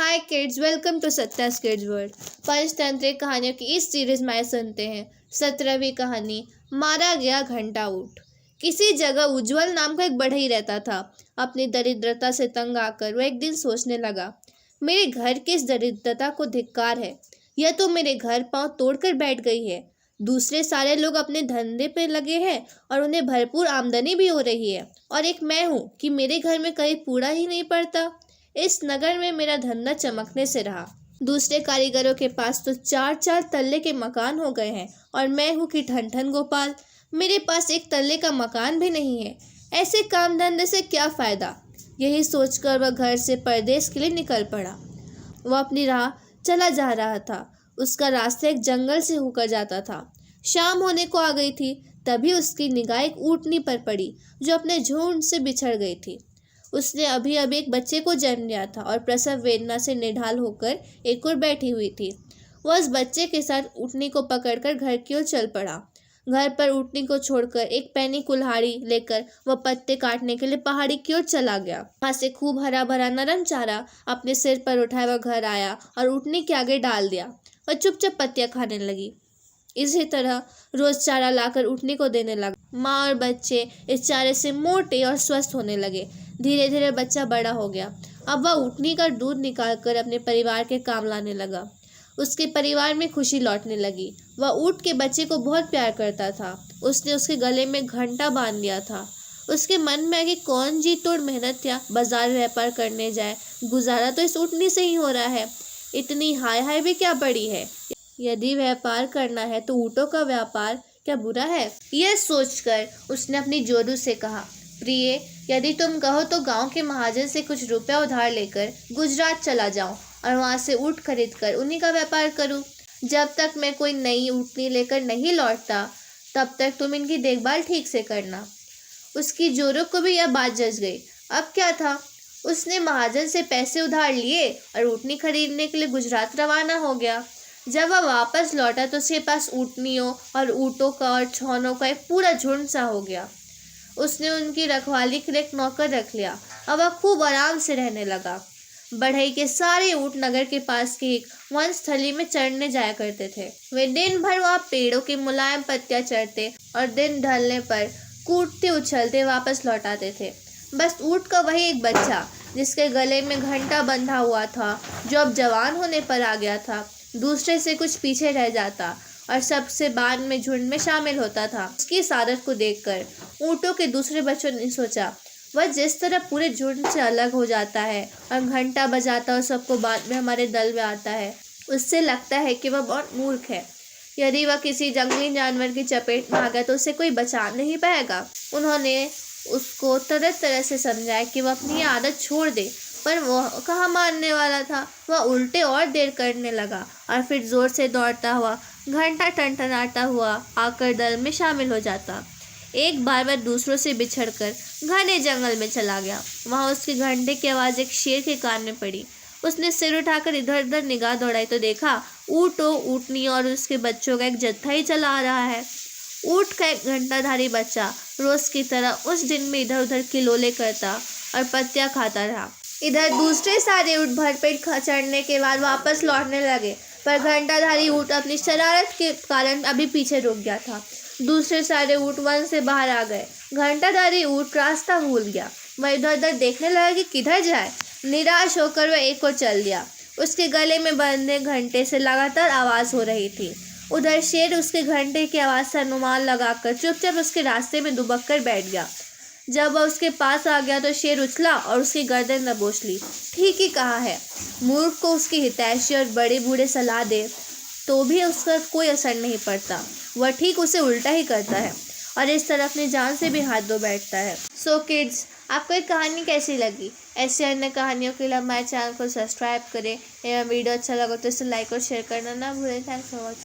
Hi kids, welcome to Satya's kids world. पंचतंत्रिक कहानियों की इस सीरीज में आए सुनते हैं 17वीं कहानी, मारा गया घंटा ऊँट। किसी जगह उज्जवल नाम का एक बढ़ई रहता था। अपनी दरिद्रता से तंग आकर वह एक दिन सोचने लगा, मेरे घर की इस दरिद्रता को धिक्कार है। यह तो मेरे घर पांव तोड़कर बैठ गई है। दूसरे सारे लोग अपने धंधे पे लगे हैं और उन्हें भरपूर आमदनी भी हो रही है, और एक मैं हूँ कि मेरे घर में कहीं पूरा ही नहीं पड़ता। इस नगर में मेरा धंधा चमकने से रहा। दूसरे कारीगरों के पास तो 4-4 तल्ले के मकान हो गए हैं, और मैं हूँ कि ठन गोपाल, मेरे पास एक तल्ले का मकान भी नहीं है। ऐसे काम धंधे से क्या फ़ायदा। यही सोचकर वह घर से परदेश के लिए निकल पड़ा। वह अपनी राह चला जा रहा था। उसका रास्ता एक जंगल से होकर जाता था। शाम होने को आ गई थी, तभी उसकी निगाह एक ऊँटनी पर पड़ी जो अपने झुंड से बिछड़ गई थी। उसने अभी अभी एक बच्चे को जन्म दिया था और प्रसव वेदना से निढाल होकर एक ओर बैठी हुई थी। वह उस बच्चे के साथ ऊँटनी को पकड़कर घर की ओर चल पड़ा। घर पर ऊँटनी को छोड़कर एक पैनी कुल्हाड़ी लेकर वह पत्ते काटने के लिए पहाड़ी की ओर चला गया। वहाँ से खूब हरा भरा नरम चारा अपने सिर पर उठाए वह घर आया और ऊँटनी के आगे डाल दिया। वह चुपचाप पत्तियां खाने लगी। इसी तरह रोज चारा लाकर ऊँटनी को देने लगा। माँ और बच्चे इस चारे से मोटे और स्वस्थ होने लगे। धीरे धीरे बच्चा बड़ा हो गया। अब वह ऊँटनी का दूध निकालकर अपने परिवार के काम लाने लगा। उसके परिवार में खुशी लौटने लगी। वह ऊँट के बच्चे को बहुत प्यार करता था। उसने उसके गले में घंटा बांध दिया था। उसके मन में आगे कौन जी तोड़ मेहनत या बाजार व्यापार करने जाए, गुजारा तो इस ऊँटनी से ही हो रहा है। इतनी हाय हाय भी क्या पड़ी है। यदि व्यापार करना है तो ऊँटों का व्यापार क्या बुरा है। यह सोचकर उसने अपनी जोरू से कहा, प्रिय, यदि तुम कहो तो गांव के महाजन से कुछ रुपया उधार लेकर गुजरात चला जाऊं और वहां से ऊँट खरीद कर उन्हीं का व्यापार करूं। जब तक मैं कोई नई ऊँटनी लेकर नहीं लौटता, तब तक तुम इनकी देखभाल ठीक से करना। उसकी जोरू को भी यह बात जच गई। अब क्या था, उसने महाजन से पैसे उधार लिए और ऊँटनी खरीदने के लिए गुजरात रवाना हो गया। जब वह वापस लौटा तो उसके पास ऊँटनियों और ऊँटों का और छौनों का एक पूरा झुंड सा हो गया। उसने उनकी रखवाली के लिए एक नौकर रख लिया। अब वह खूब आराम से रहने लगा। बढ़ई के सारे ऊँट नगर के पास की एक वनस्थली में चरने जाया करते थे। वे दिन भर वहाँ पेड़ों की मुलायम पत्तियां चरते और दिन ढलने पर कूदते उछलते वापस लौट आते थे। बस ऊँट का वही एक बच्चा, जिसके गले में घंटा बंधा हुआ था, जो अब जवान होने पर आ गया था, दूसरे से कुछ पीछे रह जाता और सबसे बाद में झुंड में शामिल होता था। उसकी इस आदत को देखकर ऊँटों के दूसरे बच्चों ने सोचा, वह जिस तरह पूरे झुंड से अलग हो जाता है और घंटा बजाता और सबको बाद में हमारे दल में आता है, उससे लगता है कि वह बहुत मूर्ख है। यदि वह किसी जंगली जानवर की चपेट में आ गया तो उसे कोई बचा नहीं पाएगा। उन्होंने उसको तरह तरह से समझाया कि वह अपनी आदत छोड़ दे, पर वह कहाँ मानने वाला था। वह उल्टे और देर करने लगा और फिर जोर से दौड़ता हुआ घंटा टनटनाता हुआ आकर दल में शामिल हो जाता। एक बार वह दूसरों से बिछड़कर घने जंगल में चला गया। वहाँ उसके घंटे की आवाज़ एक शेर के कान में पड़ी। उसने सिर उठाकर इधर उधर निगाह दौड़ाई तो देखा ऊँटों, ऊँटनी और उसके बच्चों का एक जत्था ही चला आ रहा है। ऊँट का एक घंटाधारी बच्चा रोज की तरह उस दिन में इधर उधर किलोले करता और पत्तियां खाता रहा। इधर दूसरे सारे ऊँट भरपेट चढ़ने के बाद वापस लौटने लगे, पर घंटाधारी ऊँट अपनी शरारत के कारण अभी पीछे रुक गया था। दूसरे सारे ऊँट वन से बाहर आ गए। घंटाधारी ऊँट रास्ता भूल गया। वह इधर उधर देखने लगा कि किधर जाए। निराश होकर वह एक ओर चल दिया। उसके गले में बंधे घंटे से लगातार आवाज़ हो रही थी। उधर शेर उसके घंटे की आवाज़ से अनुमान लगाकर चुपचाप उसके रास्ते में दुबक कर बैठ गया। जब वह उसके पास आ गया तो शेर उछला और उसकी गर्दन दबोच ली। ठीक ही कहा है, मूर्ख को उसकी हितैषी और बड़े बूढ़े सलाह दे तो भी उसका कोई असर नहीं पड़ता। वह ठीक उसे उल्टा ही करता है और इस तरह अपनी जान से भी हाथ धो बैठता है। सो किड्स, आपको ये कहानी कैसी लगी? ऐसी अन्य कहानियों के लिए हमारे चैनल को सब्सक्राइब करें। एवं वीडियो अच्छा लगा तो इसे लाइक और शेयर करना ना भूलें। Thanks for watching.